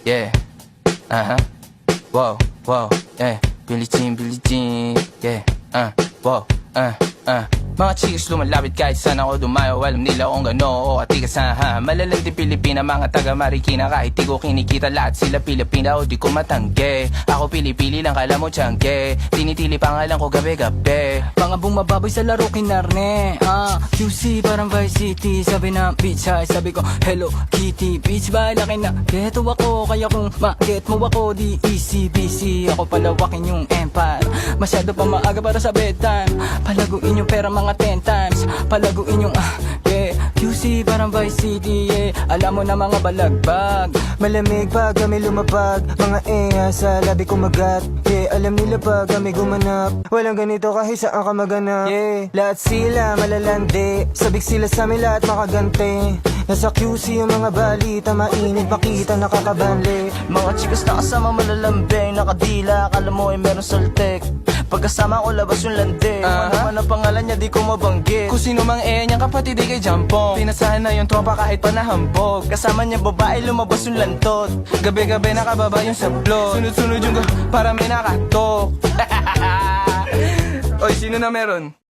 yeah. Wow, wow, yeah. Billie Jean, yeah. Wow, Mga chicks lumalapit kahit saan ako dumayo. Alam nila kung gano o atigasahan. Malalang di Pilipina, mga taga Marikina. Kahit di ko kinikita, lahat sila Pilipina o di ko matanggi. Ako pili-pili lang, kala mo tiyangge. Tinitili pangalan ko gabi-gabi. Mga bumababoy sa laro kinarne. QC parang Vice City. Sabi ng bitch ay sabi ko Hello Kitty. Bitch ba laki na geto ako. Kaya kung ma-get mo ako di easy busy. Ako palawakin yung empire. Masyado pa maaga para sa bedtime. Palaguin yung pera mga 10 times. Palaguin yung yeah. QC parang Vice City, yeah. Alam mo na mga balagbag. Malamig pag kami lumapag. Mga sa labi kumagat. Yeah, alam nila pag kami gumanap. Walang ganito kahit saan ka maganap. Yeah, lahat sila malalandi. Sabik sila sa amin lahat makagante. Nasa QC yung mga balita. Mainit makita nakakabanli. Mga chikas na kasama malalambing. Nakadila, akala mo ay meron saltek. Pagkasama ko labas yung lande. Ano man ang pangalan niya di ko mabanggit. Kung sino mang niyang kapatid di kay Jampong. Pinasahan na yung tropa kahit pa nahambog. Kasama niya babae lumabas yung lantot. Gabi-gabi nakababa yung sablot. Sunod-sunod yung para may nakatok. Oy, sino na meron?